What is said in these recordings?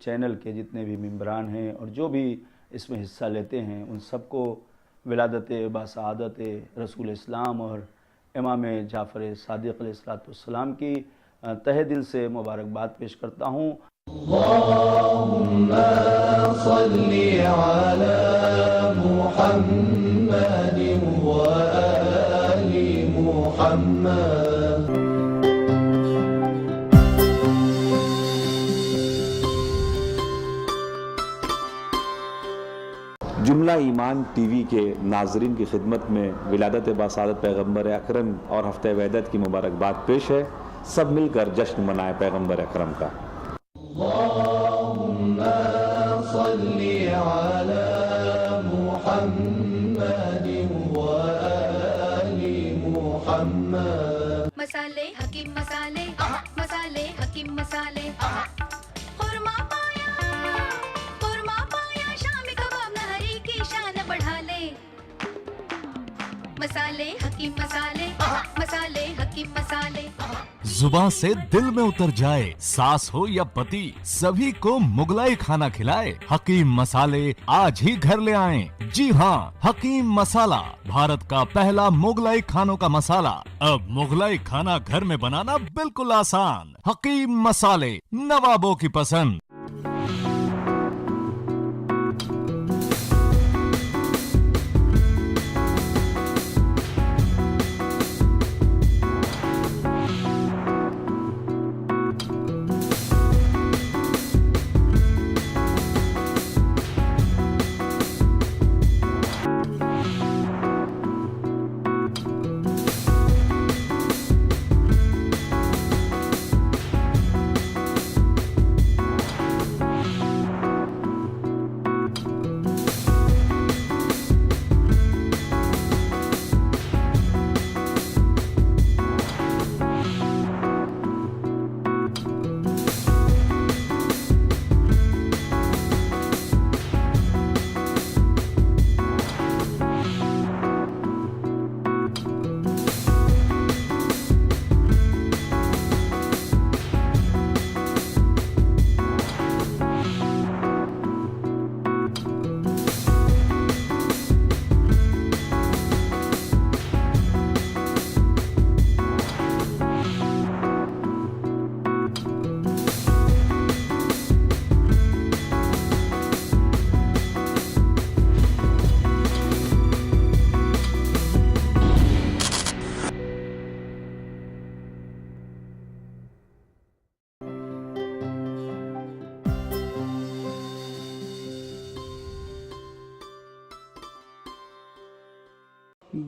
Channel کے جتنے بھی ممبران ہیں اور جو بھی اس میں حصہ لیتے ہیں ان سب کو ولادت باسعادت رسول اسلام اور امام جعفر صادق علیہ السلام کی تہ دل سے مبارکباد پیش کرتا ہوں۔ اللہم صلی علی محمد و آل محمد۔ جملہ ایمان ٹی وی کے ناظرین کی خدمت میں ولادت باسعادت پیغمبر اکرم اور ہفتہ وحدت کی مبارکباد پیش ہے۔ سب مل کر جشن منائے پیغمبر اکرم کا۔ اللہم صلی علی محمد و آل محمد۔ مسالے حکیم مسالے، مسالے حکیم مسالے، قورمہ پایا شامی کباب نہری کی شان بڑھا لے۔ مسالے حکیم مسالے، مسالے حکیم مسالے، زباں سے دل میں اتر جائے، ساس ہو یا پتی سبھی کو مغلائی کھانا کھلائے۔ حکیم مسالے آج ہی گھر لے آئیں۔ جی ہاں، حکیم مسالہ بھارت کا پہلا مغلائی کھانوں کا مسالہ۔ اب مغلائی کھانا گھر میں بنانا بالکل آسان۔ حکیم مسالے، نوابوں کی پسند۔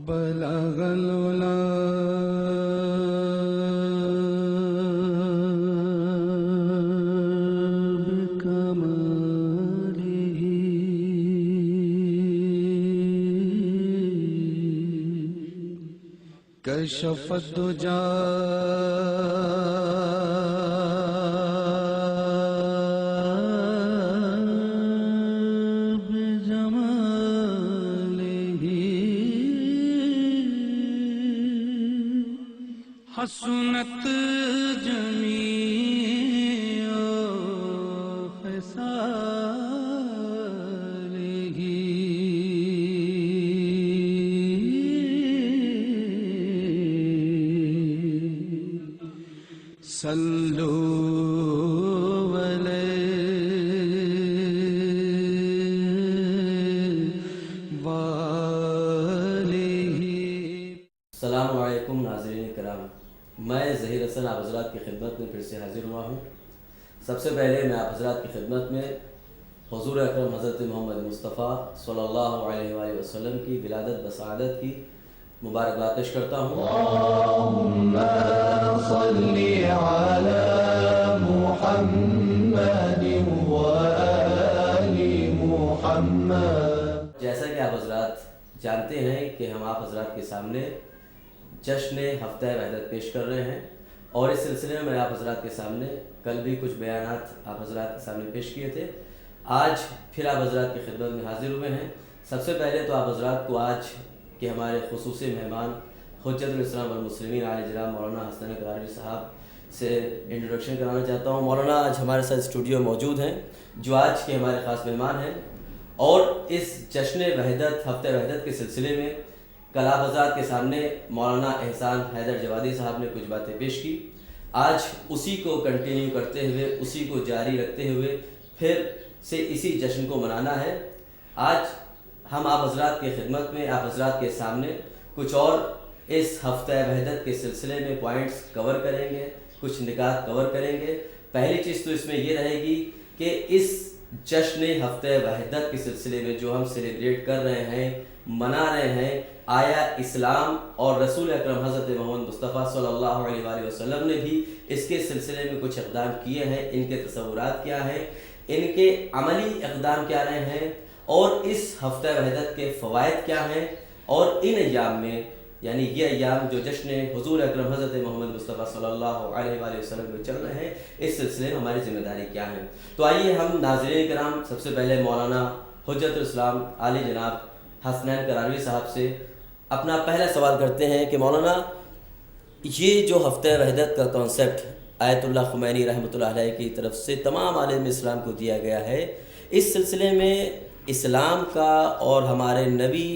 بلغ العلا بکمالہ کشف الدجا حسنت جمیع خصالہ صلو السلام علیکم ناظرین کرام، میں ظہیر حسن آپ حضرات کی خدمت میں پھر سے حاضر ہوا ہوں۔ سب سے پہلے میں آپ حضرات کی خدمت میں حضور اکرم حضرت محمد مصطفیٰ صلی اللہ علیہ وآلہ وسلم کی ولادت بسعادت کی مبارکباد پیش کرتا ہوں۔ اللہم صلی علی محمد و آل محمد۔ جیسا کہ آپ حضرات جانتے ہیں کہ ہم آپ حضرات کے سامنے جشن ہفتہ وحدت پیش کر رہے ہیں، اور اس سلسلے میں میں آپ حضرات کے سامنے کل بھی کچھ بیانات آپ حضرات کے سامنے پیش کیے تھے۔ آج پھر آپ حضرات کی خدمت میں حاضر ہوئے ہیں۔ سب سے پہلے تو آپ حضرات کو آج کہ ہمارے خصوصی مہمان حجت الاسلام والمسلمین عالی جناب مولانا حسن قراری صاحب سے انٹروڈکشن کرانا چاہتا ہوں۔ مولانا آج ہمارے ساتھ اسٹوڈیو میں موجود ہیں، جو آج کے ہمارے خاص مہمان ہیں، اور اس جشن وحدت، ہفتہ وحدت کے سلسلے میں کل آپ حضرات کے سامنے مولانا احسان حیدر جوادی صاحب نے کچھ باتیں پیش کی۔ آج اسی کو کنٹینیو کرتے ہوئے، اسی کو جاری رکھتے ہوئے پھر سے اسی جشن کو منانا ہے۔ آج ہم آپ حضرات کی خدمت میں، آپ حضرات کے سامنے کچھ اور اس ہفتہ وحدت کے سلسلے میں پوائنٹس کور کریں گے، کچھ نکات کور کریں گے۔ پہلی چیز تو اس میں یہ رہے گی کہ اس جشن ہفتہ وحدت کے سلسلے میں جو ہم سیلیبریٹ کر رہے ہیں، منا رہے ہیں، آیا اسلام اور رسول اکرم حضرت محمد مصطفیٰ صلی اللہ علیہ وآلہ وسلم نے بھی اس کے سلسلے میں کچھ اقدام کیے ہیں، ان کے تصورات کیا ہیں، ان کے عملی اقدام کیا رہے ہیں، اور اس ہفتہ وحدت کے فوائد کیا ہیں، اور ان ایام میں، یعنی یہ ایام جو جشن حضور اکرم حضرت محمد مصطفیٰ صلی اللہ علیہ وآلہ وسلم میں چل رہے ہیں، اس سلسلے میں ہماری ذمہ داری کیا ہے۔ تو آئیے ہم ناظرین کرام سب سے پہلے مولانا حجت الاسلام عالی جناب حسنین کرانوی صاحب سے اپنا پہلا سوال کرتے ہیں کہ مولانا، یہ جو ہفتہ وحدت کا کانسیپٹ آیت اللہ خمینی رحمۃ اللہ علیہ کی طرف سے تمام عالم اسلام کو دیا گیا ہے، اس سلسلے میں اسلام کا اور ہمارے نبی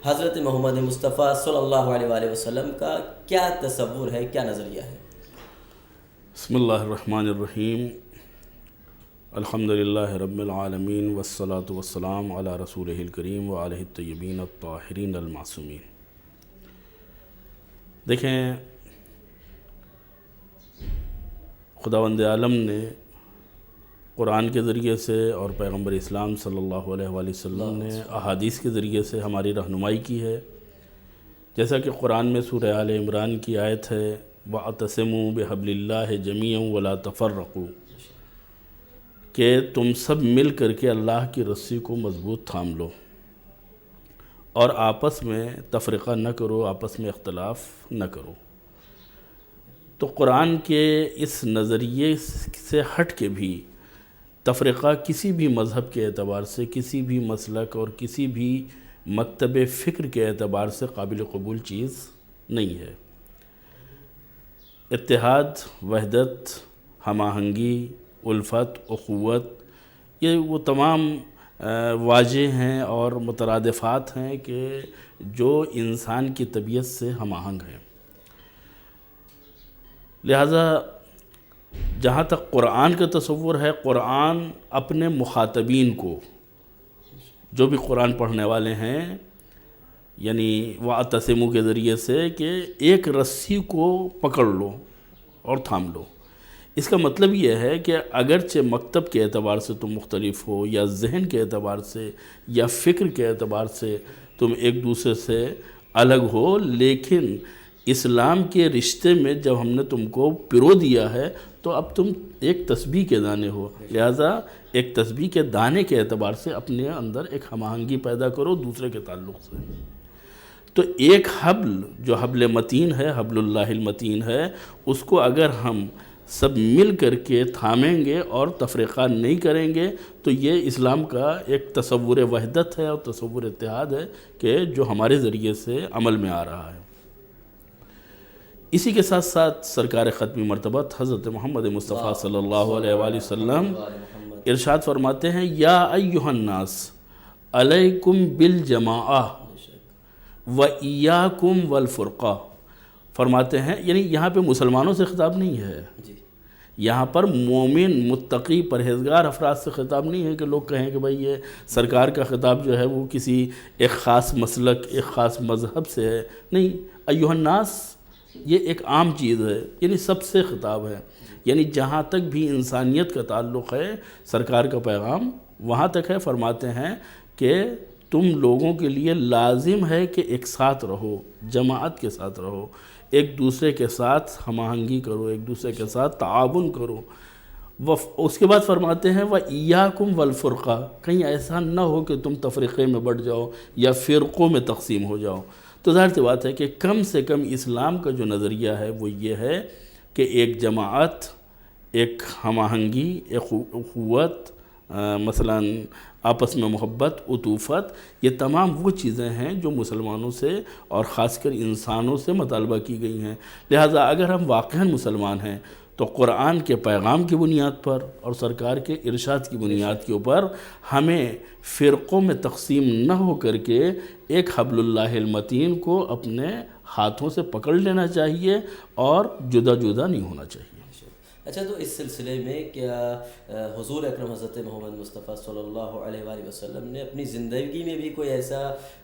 حضرت محمد مصطفیٰ صلی اللہ علیہ وآلہ وسلم کا کیا تصور ہے، کیا نظریہ ہے؟ بسم اللہ الرحمن الرحیم، الحمدللہ رب العالمین والصلاة والسلام علی رسولہ الکریم وآلہ الطیبین الطاہرین المعصومین۔ دیکھیں، خداوند عالم نے قرآن کے ذریعے سے اور پیغمبر اسلام صلی اللہ علیہ وآلہ وسلم نے احادیث کے ذریعے سے ہماری رہنمائی کی ہے۔ جیسا کہ قرآن میں سورہ آل عمران کی آیت ہے، وَاعْتَصِمُوا بِحَبْلِ اللَّهِ جَمِيعًا وَلَا تَفَرَّقُوا، کہ تم سب مل کر کے اللہ کی رسی کو مضبوط تھام لو اور آپس میں تفرقہ نہ کرو، آپس میں اختلاف نہ کرو۔ تو قرآن کے اس نظریے سے ہٹ کے بھی تفرقہ کسی بھی مذہب کے اعتبار سے، کسی بھی مسلک اور کسی بھی مکتب فکر کے اعتبار سے قابل قبول چیز نہیں ہے۔ اتحاد، وحدت، ہم آہنگی، الفت، اخوت، یہ وہ تمام واجہ ہیں اور مترادفات ہیں کہ جو انسان کی طبیعت سے ہم آہنگ ہیں۔ لہذا جہاں تک قرآن کا تصور ہے، قرآن اپنے مخاطبین کو، جو بھی قرآن پڑھنے والے ہیں، یعنی وَاعْتَصِمُوا کے ذریعے سے کہ ایک رسی کو پکڑ لو اور تھام لو۔ اس کا مطلب یہ ہے کہ اگرچہ مکتب کے اعتبار سے تم مختلف ہو، یا ذہن کے اعتبار سے، یا فکر کے اعتبار سے تم ایک دوسرے سے الگ ہو، لیکن اسلام کے رشتے میں جب ہم نے تم کو پرو دیا ہے تو اب تم ایک تسبیح کے دانے ہو، لہذا ایک تسبیح کے دانے کے اعتبار سے اپنے اندر ایک ہم آہنگی پیدا کرو دوسرے کے تعلق سے۔ تو ایک حبل جو حبل متین ہے، حبل اللہ المتین ہے، اس کو اگر ہم سب مل کر کے تھامیں گے اور تفریقہ نہیں کریں گے تو یہ اسلام کا ایک تصور وحدت ہے اور تصور اتحاد ہے کہ جو ہمارے ذریعے سے عمل میں آ رہا ہے۔ اسی کے ساتھ ساتھ سرکار ختمی مرتبت حضرت محمد مصطفیٰ صلی اللہ علیہ وآلہ وسلم ارشاد فرماتے ہیں، یا ایہا الناس علیکم بالجماعہ و ایاکم والفرقہ۔ فرماتے ہیں، یعنی یہاں پہ مسلمانوں سے خطاب نہیں ہے، یہاں پر مومن، متقی، پرہیزگار افراد سے خطاب نہیں ہے کہ لوگ کہیں کہ بھئی یہ سرکار کا خطاب جو ہے وہ کسی ایک خاص مسلک، ایک خاص مذہب سے ہے، نہیں، ایہا الناس یہ ایک عام چیز ہے، یعنی سب سے خطاب ہے، یعنی جہاں تک بھی انسانیت کا تعلق ہے سرکار کا پیغام وہاں تک ہے۔ فرماتے ہیں کہ تم لوگوں کے لیے لازم ہے کہ ایک ساتھ رہو، جماعت کے ساتھ رہو، ایک دوسرے کے ساتھ ہم آہنگی کرو، ایک دوسرے کے ساتھ تعاون کرو۔ اس کے بعد فرماتے ہیں وَإِيَّاكُمْ وَالْفُرْقَةِ، کہیں ایسا نہ ہو کہ تم تفریقے میں بڑھ جاؤ یا فرقوں میں تقسیم ہو جاؤ۔ تو ظاہر سی بات ہے کہ کم سے کم اسلام کا جو نظریہ ہے وہ یہ ہے کہ ایک جماعت، ایک ہم آہنگی، ایک اخوت، مثلا آپس میں محبت، عطوفت، یہ تمام وہ چیزیں ہیں جو مسلمانوں سے اور خاص کر انسانوں سے مطالبہ کی گئی ہیں۔ لہٰذا اگر ہم واقعاً مسلمان ہیں تو قرآن کے پیغام کی بنیاد پر اور سرکار کے ارشاد کی بنیاد کے اوپر ہمیں فرقوں میں تقسیم نہ ہو کر کے ایک حبل اللہ المتین کو اپنے ہاتھوں سے پکڑ لینا چاہیے اور جدا جدا نہیں ہونا چاہیے۔ اچھا، تو اس سلسلے میں کیا حضور اکرم حضرت محمد مصطفیٰ صلی اللہ علیہ وآلہ وسلم نے اپنی زندگی میں بھی کوئی ایسا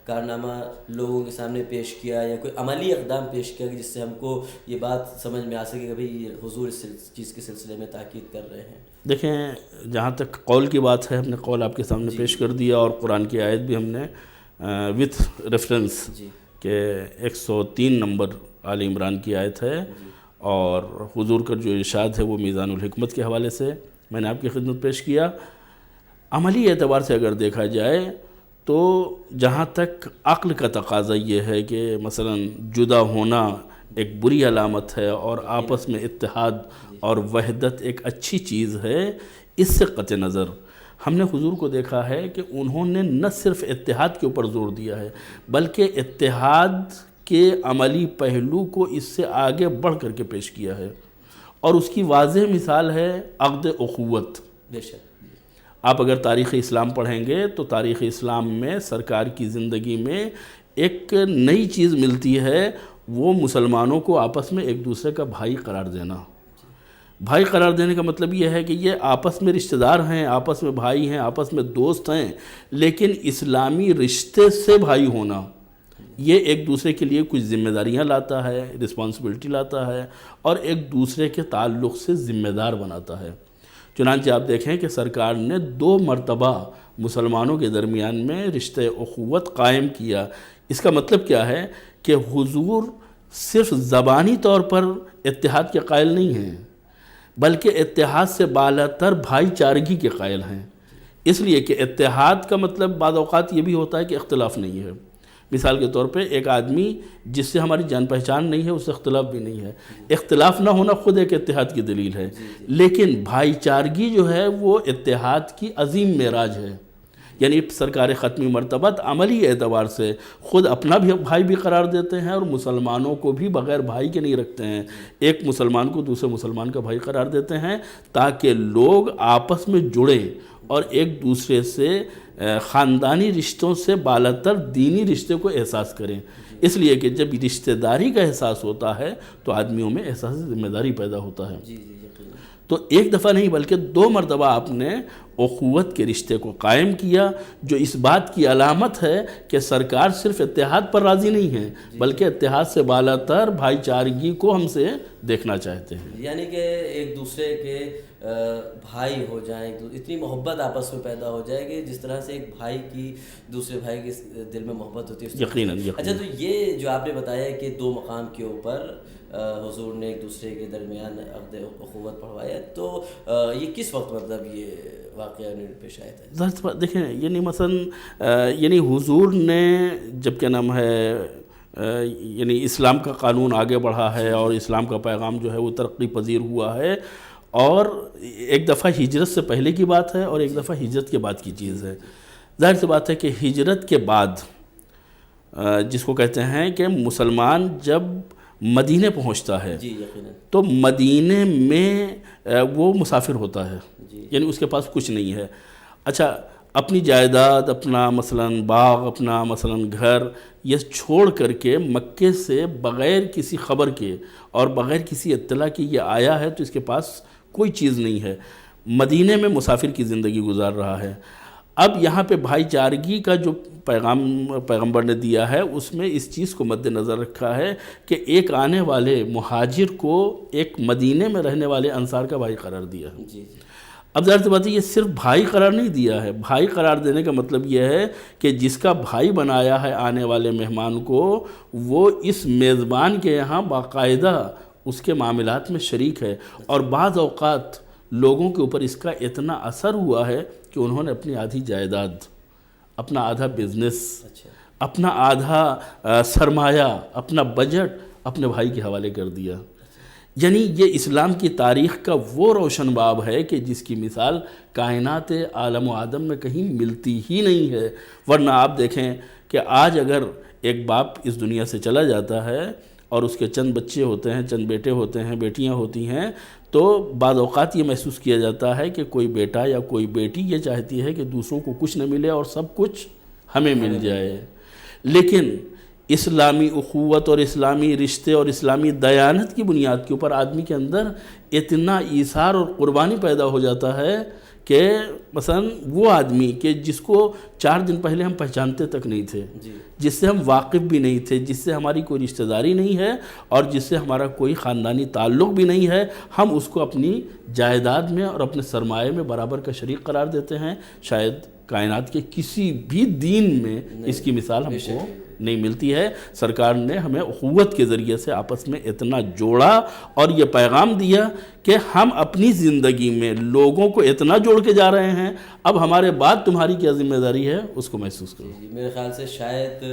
کارنامہ لوگوں کے سامنے پیش کیا یا کوئی عملی اقدام پیش کیا کہ جس سے ہم کو یہ بات سمجھ میں آ سکے کہ بھئی حضور اس چیز کے سلسلے میں تاکید کر رہے ہیں؟ دیکھیں، جہاں تک قول کی بات ہے، ہم نے قول آپ کے سامنے پیش کر دیا اور قرآن کی آیت بھی ہم نے وتھ ریفرنس کہ 103 نمبر آل عمران کی آیت ہے، اور حضور کا جو ارشاد ہے وہ میزان الحکمت کے حوالے سے میں نے آپ کی خدمت پیش کیا۔ عملی اعتبار سے اگر دیکھا جائے تو جہاں تک عقل کا تقاضا یہ ہے کہ مثلا جدا ہونا ایک بری علامت ہے اور آپس میں اتحاد اور وحدت ایک اچھی چیز ہے، اس سے قطع نظر ہم نے حضور کو دیکھا ہے کہ انہوں نے نہ صرف اتحاد کے اوپر زور دیا ہے بلکہ اتحاد کے عملی پہلو کو اس سے آگے بڑھ کر کے پیش کیا ہے، اور اس کی واضح مثال ہے عقد اخوت۔ بے شک آپ اگر تاریخ اسلام پڑھیں گے تو تاریخ اسلام میں سرکار کی زندگی میں ایک نئی چیز ملتی ہے، وہ مسلمانوں کو آپس میں ایک دوسرے کا بھائی قرار دینا۔ بھائی قرار دینے کا مطلب یہ ہے کہ یہ آپس میں رشتہ دار ہیں، آپس میں بھائی ہیں، آپس میں دوست ہیں، لیکن اسلامی رشتے سے بھائی ہونا یہ ایک دوسرے کے لیے کچھ ذمہ داریاں لاتا ہے، رسپانسبلٹی لاتا ہے، اور ایک دوسرے کے تعلق سے ذمہ دار بناتا ہے۔ چنانچہ آپ دیکھیں کہ سرکار نے 2 مرتبہ مسلمانوں کے درمیان میں رشتہ اخوت قائم کیا۔ اس کا مطلب کیا ہے کہ حضور صرف زبانی طور پر اتحاد کے قائل نہیں ہیں بلکہ اتحاد سے بالاتر بھائی چارگی کے قائل ہیں، اس لیے کہ اتحاد کا مطلب بعض اوقات یہ بھی ہوتا ہے کہ اختلاف نہیں ہے۔ مثال کے طور پہ ایک آدمی جس سے ہماری جان پہچان نہیں ہے، اس سے اختلاف بھی نہیں ہے، اختلاف نہ ہونا خود ایک اتحاد کی دلیل ہے، لیکن بھائی چارگی جو ہے وہ اتحاد کی عظیم معراج ہے۔ یعنی سرکار ختمی مرتبت عملی اعتبار سے خود اپنا بھی بھائی بھی قرار دیتے ہیں اور مسلمانوں کو بھی بغیر بھائی کے نہیں رکھتے ہیں، ایک مسلمان کو دوسرے مسلمان کا بھائی قرار دیتے ہیں تاکہ لوگ آپس میں جڑیں اور ایک دوسرے سے خاندانی رشتوں سے بالاتر دینی رشتے کو احساس کریں۔ اس لیے کہ جب رشتہ داری کا احساس ہوتا ہے تو آدمیوں میں احساس ذمہ داری پیدا ہوتا ہے۔ تو ایک دفعہ نہیں بلکہ 2 مرتبہ آپ نے اخوت کے رشتے کو قائم کیا، جو اس بات کی علامت ہے کہ سرکار صرف اتحاد پر راضی نہیں ہے بلکہ اتحاد سے بالاتر بھائی چارگی کو ہم سے دیکھنا چاہتے ہیں۔ یعنی کہ ایک دوسرے کے بھائی ہو جائیں، اتنی محبت آپس میں پیدا ہو جائے گی جس طرح سے ایک بھائی کی دوسرے بھائی کے دل میں محبت ہوتی ہے۔ یقیناً۔ اچھا، تو یہ جو آپ نے بتایا کہ 2 مقام کے اوپر حضور نے ایک دوسرے کے درمیان عقد اخوت پڑھوایا، تو یہ کس وقت مطلب یہ واقعہ پیش آیا تھا؟ ظاہر سی بات دیکھیں، یعنی مثلا یعنی حضور نے جب کیا نام ہے یعنی اسلام کا قانون آگے بڑھا ہے اور اسلام کا پیغام جو ہے وہ ترقی پذیر ہوا ہے، اور ایک دفعہ ہجرت سے پہلے کی بات ہے اور ایک دفعہ ہجرت کے بعد کی چیز ہے۔ ظاہر سی بات ہے کہ ہجرت کے بعد جس کو کہتے ہیں کہ مسلمان جب مدینے پہنچتا ہے تو مدینے میں وہ مسافر ہوتا ہے، یعنی اس کے پاس کچھ نہیں ہے۔ اچھا، اپنی جائیداد، اپنا مثلا باغ، اپنا مثلا گھر، یہ چھوڑ کر کے مکے سے بغیر کسی خبر کے اور بغیر کسی اطلاع کے یہ آیا ہے تو اس کے پاس کوئی چیز نہیں ہے، مدینے میں مسافر کی زندگی گزار رہا ہے۔ اب یہاں پہ بھائی چارگی کا جو پیغام پیغمبر نے دیا ہے اس میں اس چیز کو مد نظر رکھا ہے کہ ایک آنے والے مہاجر کو ایک مدینے میں رہنے والے انصار کا بھائی قرار دیا ہے۔ اب ظاہر سی بات ہے یہ صرف بھائی قرار نہیں دیا ہے، بھائی قرار دینے کا مطلب یہ ہے کہ جس کا بھائی بنایا ہے آنے والے مہمان کو، وہ اس میزبان کے یہاں باقاعدہ اس کے معاملات میں شریک ہے، اور بعض اوقات لوگوں کے اوپر اس کا اتنا اثر ہوا ہے کہ انہوں نے اپنی آدھی جائیداد، اپنا آدھا بزنس، اپنا آدھا سرمایہ، اپنا بجٹ اپنے بھائی کے حوالے کر دیا۔ یعنی یہ اسلام کی تاریخ کا وہ روشن باب ہے کہ جس کی مثال کائنات عالم و آدم میں کہیں ملتی ہی نہیں ہے۔ ورنہ آپ دیکھیں کہ آج اگر ایک باپ اس دنیا سے چلا جاتا ہے اور اس کے چند بچے ہوتے ہیں، چند بیٹے ہوتے ہیں، بیٹیاں ہوتی ہیں، تو بعض اوقات یہ محسوس کیا جاتا ہے کہ کوئی بیٹا یا کوئی بیٹی یہ چاہتی ہے کہ دوسروں کو کچھ نہ ملے اور سب کچھ ہمیں مل جائے. لیکن اسلامی اخوت اور اسلامی رشتے اور اسلامی دیانت کی بنیاد کے اوپر آدمی کے اندر اتنا ایثار اور قربانی پیدا ہو جاتا ہے کہ مثلا وہ آدمی کہ جس کو 4 دن پہلے ہم پہچانتے تک نہیں تھے، جس سے ہم واقف بھی نہیں تھے، جس سے ہماری کوئی رشتہ داری نہیں ہے اور جس سے ہمارا کوئی خاندانی تعلق بھی نہیں ہے، ہم اس کو اپنی جائیداد میں اور اپنے سرمایے میں برابر کا شریک قرار دیتے ہیں. شاید کائنات کے کسی بھی دین میں اس کی مثال ہم کو نہیں ملتی ہے. سرکار نے ہمیں اخوت کے ذریعے سے آپس میں اتنا جوڑا اور یہ پیغام دیا کہ ہم اپنی زندگی میں لوگوں کو اتنا جوڑ کے جا رہے ہیں، اب ہمارے بعد تمہاری کیا ذمہ داری ہے اس کو محسوس کرو. میرے خیال سے شاید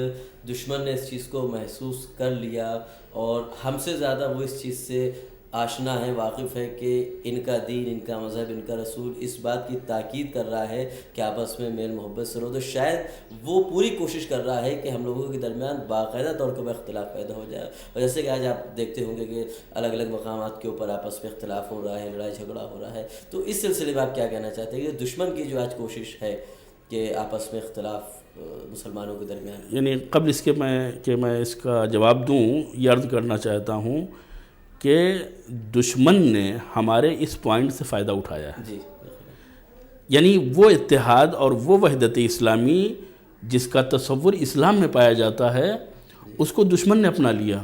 دشمن نے اس چیز کو محسوس کر لیا اور ہم سے زیادہ وہ اس چیز سے آشنا ہے، واقف ہے کہ ان کا دین، ان کا مذہب، ان کا رسول اس بات کی تاکید کر رہا ہے کہ آپس میں میل محبت سے رہو. تو شاید وہ پوری کوشش کر رہا ہے کہ ہم لوگوں کے درمیان باقاعدہ طور پر اختلاف پیدا ہو جائے. اور جیسے کہ آج آپ دیکھتے ہوں گے کہ الگ الگ مقامات کے اوپر آپس میں اختلاف ہو رہا ہے، لڑائی جھگڑا ہو رہا ہے. تو اس سلسلے میں آپ کیا کہنا چاہتے ہیں کہ دشمن کی جو آج کوشش ہے کہ آپس میں اختلاف مسلمانوں کے درمیان؟ یعنی قبل اس کے میں اس کا جواب دوں، یہ عرض کرنا چاہتا ہوں کہ دشمن نے ہمارے اس پوائنٹ سے فائدہ اٹھایا ہے. جی، یعنی وہ اتحاد اور وہ وحدت اسلامی جس کا تصور اسلام میں پایا جاتا ہے اس کو دشمن نے اپنا لیا.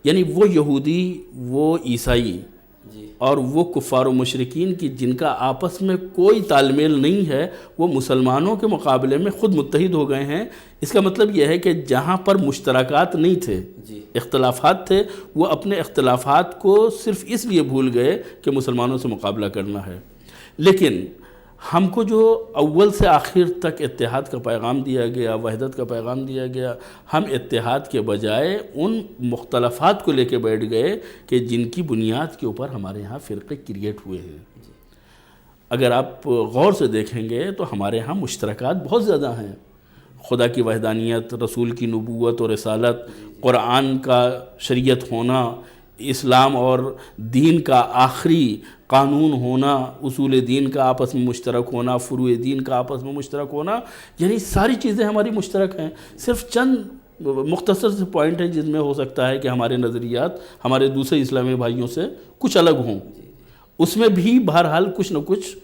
یعنی وہ یہودی، وہ عیسائی اور وہ کفار و مشرکین کی جن کا آپس میں کوئی تال میل نہیں ہے، وہ مسلمانوں کے مقابلے میں خود متحد ہو گئے ہیں. اس کا مطلب یہ ہے کہ جہاں پر مشترکات نہیں تھے، اختلافات تھے، وہ اپنے اختلافات کو صرف اس لیے بھول گئے کہ مسلمانوں سے مقابلہ کرنا ہے. لیکن ہم کو جو اول سے آخر تک اتحاد کا پیغام دیا گیا، وحدت کا پیغام دیا گیا، ہم اتحاد کے بجائے ان مختلفات کو لے کے بیٹھ گئے کہ جن کی بنیاد کے اوپر ہمارے یہاں فرقے کریٹ ہوئے ہیں. اگر آپ غور سے دیکھیں گے تو ہمارے یہاں مشترکات بہت زیادہ ہیں. خدا کی وحدانیت، رسول کی نبوت اور رسالت، قرآن کا شریعت ہونا، اسلام اور دین کا آخری قانون ہونا، اصول دین کا آپس میں مشترک ہونا، فروع دین کا آپس میں مشترک ہونا، یعنی ساری چیزیں ہماری مشترک ہیں. صرف چند مختصر سے پوائنٹ ہیں جن میں ہو سکتا ہے کہ ہمارے نظریات ہمارے دوسرے اسلامی بھائیوں سے کچھ الگ ہوں. اس میں بھی بہرحال کچھ نہ کچھ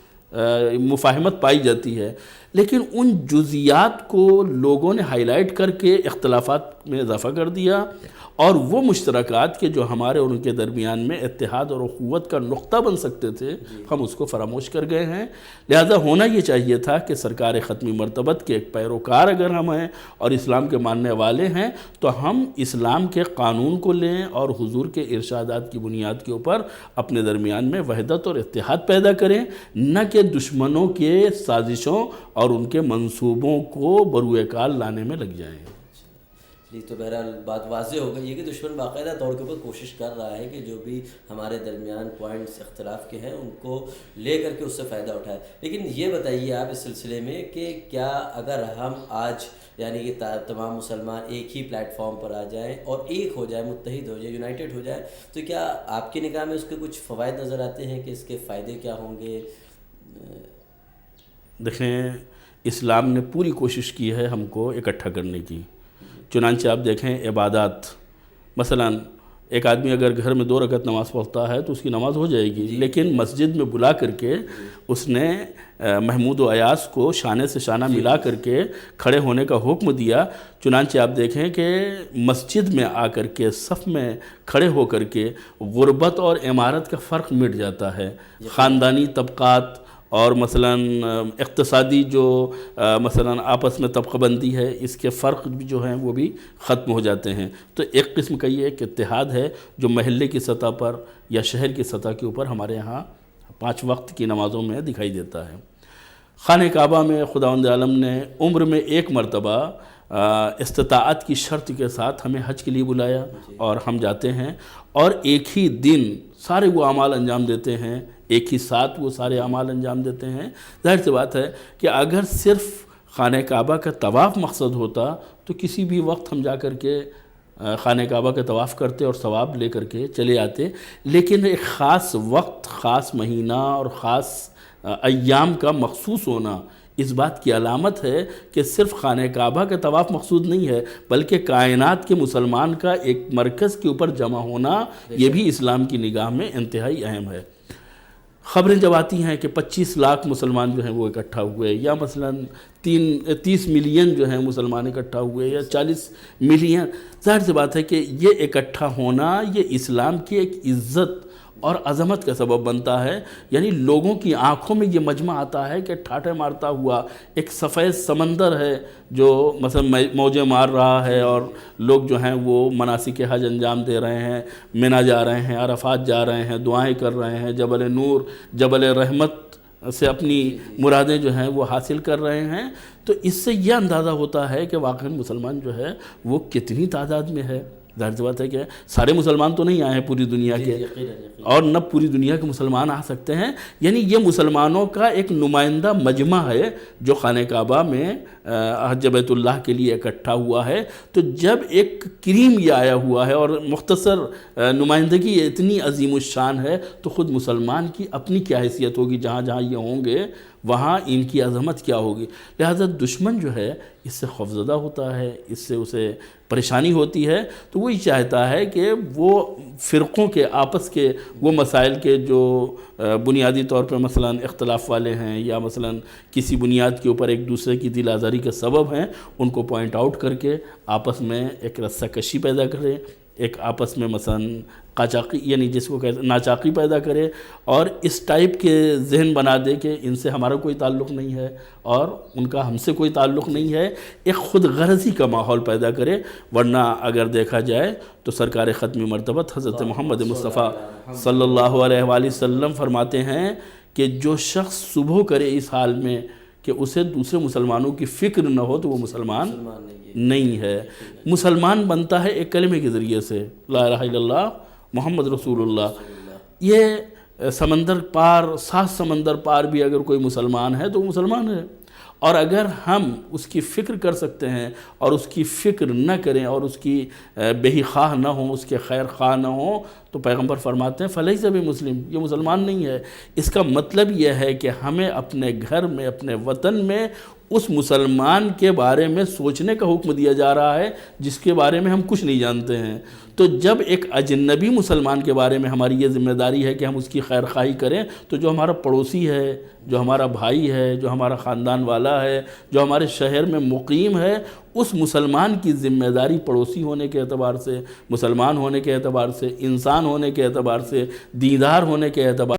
مفاہمت پائی جاتی ہے. لیکن ان جزیات کو لوگوں نے ہائی لائٹ کر کے اختلافات میں اضافہ کر دیا اور وہ مشترکات کے جو ہمارے اور ان کے درمیان میں اتحاد اور اخوت کا نقطہ بن سکتے تھے، ہم اس کو فراموش کر گئے ہیں. لہذا ہونا یہ چاہیے تھا کہ سرکار ختمی مرتبت کے ایک پیروکار اگر ہم ہیں اور اسلام کے ماننے والے ہیں تو ہم اسلام کے قانون کو لیں اور حضور کے ارشادات کی بنیاد کے اوپر اپنے درمیان میں وحدت اور اتحاد پیدا کریں، نہ کہ دشمنوں کے سازشوں اور ان کے منصوبوں کو بروئے کار لانے میں لگ جائیں. جی، تو بہرحال بات واضح ہو گئی ہے کہ دشمن باقاعدہ طور کے اوپر کوشش کر رہا ہے کہ جو بھی ہمارے درمیان پوائنٹس اختلاف کے ہیں ان کو لے کر کے اس سے فائدہ اٹھائے. لیکن یہ بتائیے آپ اس سلسلے میں کہ کیا اگر ہم آج یعنی کہ تمام مسلمان ایک ہی پلیٹ فارم پر آ جائیں اور ایک ہو جائے، متحد ہو جائے، یونائٹڈ ہو جائے، تو کیا آپ کی نگاہ میں اس کے کچھ فوائد نظر آتے ہیں کہ اس کے فائدے کیا ہوں گے؟ دیکھیں، اسلام نے پوری کوشش کی ہے ہم کو اکٹھا کرنے کی. چنانچہ آپ دیکھیں عبادات، مثلا ایک آدمی اگر گھر میں 2 رکعت نماز پڑھتا ہے تو اس کی نماز ہو جائے گی، لیکن مسجد میں بلا کر کے اس نے محمود و ایاس کو شانے سے شانہ ملا کر کے کھڑے ہونے کا حکم دیا. چنانچہ آپ دیکھیں کہ مسجد میں آ کر کے صف میں کھڑے ہو کر کے غربت اور عمارت کا فرق مٹ جاتا ہے. خاندانی طبقات اور مثلا اقتصادی جو مثلا آپس میں طبقہ بندی ہے، اس کے فرق جو ہیں وہ بھی ختم ہو جاتے ہیں. تو ایک قسم کا یہ ایک اتحاد ہے جو محلے کی سطح پر یا شہر کی سطح کے اوپر ہمارے یہاں 5 وقت کی نمازوں میں دکھائی دیتا ہے. خانہ کعبہ میں خداوند عالم نے عمر میں 1 مرتبہ استطاعت کی شرط کے ساتھ ہمیں حج کے لیے بلایا اور ہم جاتے ہیں اور ایک ہی دن سارے وہ اعمال انجام دیتے ہیں، ایک ہی ساتھ وہ سارے اعمال انجام دیتے ہیں. ظاہر سی بات ہے کہ اگر صرف خانہ کعبہ کا طواف مقصد ہوتا تو کسی بھی وقت ہم جا کر کے خانہ کعبہ کا طواف کرتے اور ثواب لے کر کے چلے آتے، لیکن ایک خاص وقت، خاص مہینہ اور خاص ایام کا مخصوص ہونا اس بات کی علامت ہے کہ صرف خانہ کعبہ کا طواف مقصود نہیں ہے، بلکہ کائنات کے مسلمان کا ایک مرکز کے اوپر جمع ہونا یہ بھی اسلام کی نگاہ میں انتہائی اہم ہے۔ خبریں جب آتی ہیں کہ 25 لاکھ مسلمان جو ہیں وہ اکٹھا ہوئے، یا مثلا 30 ملین جو ہیں مسلمان اکٹھا ہوئے، یا 40 ملین، ظاہر سی بات ہے کہ یہ اکٹھا ہونا یہ اسلام کی ایک عزت اور عظمت کا سبب بنتا ہے۔ یعنی لوگوں کی آنکھوں میں یہ مجمع آتا ہے کہ ٹھاٹھے مارتا ہوا ایک سفید سمندر ہے جو مثلا موجیں مار رہا ہے، اور لوگ جو ہیں وہ مناسک حج انجام دے رہے ہیں، منی جا رہے ہیں، عرفات جا رہے ہیں، دعائیں کر رہے ہیں، جبل نور، جبل رحمت سے اپنی مرادیں جو ہیں وہ حاصل کر رہے ہیں۔ تو اس سے یہ اندازہ ہوتا ہے کہ واقعی مسلمان جو ہے وہ کتنی تعداد میں ہے۔ ظاہر سی بات ہے کہ سارے مسلمان تو نہیں آئے ہیں پوری دنیا کے، اور نہ پوری دنیا کے مسلمان آ سکتے ہیں، یعنی یہ مسلمانوں کا ایک نمائندہ مجمع ہے جو خانہ کعبہ میں حج بیت اللہ کے لیے اکٹھا ہوا ہے۔ تو جب ایک کریم یہ آیا ہوا ہے اور مختصر نمائندگی اتنی عظیم الشان ہے، تو خود مسلمان کی اپنی کیا حیثیت ہوگی، جہاں جہاں یہ ہوں گے وہاں ان کی عظمت کیا ہوگی۔ لہذا دشمن جو ہے اس سے خوفزدہ ہوتا ہے، اس سے اسے پریشانی ہوتی ہے، تو وہی چاہتا ہے کہ وہ فرقوں کے آپس کے وہ مسائل کے جو بنیادی طور پر مثلا اختلاف والے ہیں، یا مثلا کسی بنیاد کے اوپر ایک دوسرے کی دل آزاری کے سبب ہیں، ان کو پوائنٹ آؤٹ کر کے آپس میں ایک رسہ کشی پیدا کرے، ایک آپس میں مثلا قاچاقی یعنی جس کو کہتے ہیں ناچاقی پیدا کرے، اور اس ٹائپ کے ذہن بنا دے کہ ان سے ہمارا کوئی تعلق نہیں ہے اور ان کا ہم سے کوئی تعلق نہیں ہے، ایک خود غرضی کا ماحول پیدا کرے۔ ورنہ اگر دیکھا جائے تو سرکار ختم مرتبت حضرت محمد مصطفیٰ صلی اللہ علیہ وآلہ وسلم فرماتے ہیں کہ جو شخص صبح کرے اس حال میں کہ اسے دوسرے مسلمانوں کی فکر نہ ہو تو وہ مسلمان نہیں ہے۔ مسلمان بنتا ہے ایک کلمے کے ذریعے سے، لا الہ الا اللہ محمد رسول اللہ۔ یہ سمندر پار، 7 سمندر پار بھی اگر کوئی مسلمان ہے تو وہ مسلمان ہے، اور اگر ہم اس کی فکر کر سکتے ہیں اور اس کی فکر نہ کریں اور اس کی بہی خواہ نہ ہوں، اس کے خیر خواہ نہ ہوں، تو پیغمبر فرماتے ہیں فلیس بمسلم، یہ مسلمان نہیں ہے۔ اس کا مطلب یہ ہے کہ ہمیں اپنے گھر میں، اپنے وطن میں اس مسلمان کے بارے میں سوچنے کا حکم دیا جا رہا ہے جس کے بارے میں ہم کچھ نہیں جانتے ہیں۔ تو جب ایک اجنبی مسلمان کے بارے میں ہماری یہ ذمہ داری ہے کہ ہم اس کی خیر خواہی کریں، تو جو ہمارا پڑوسی ہے، جو ہمارا بھائی ہے، جو ہمارا خاندان والا ہے، جو ہمارے شہر میں مقیم ہے، اس مسلمان کی ذمہ داری پڑوسی ہونے کے اعتبار سے، مسلمان ہونے کے اعتبار سے، انسان ہونے کے اعتبار سے، دیندار ہونے کے اعتبار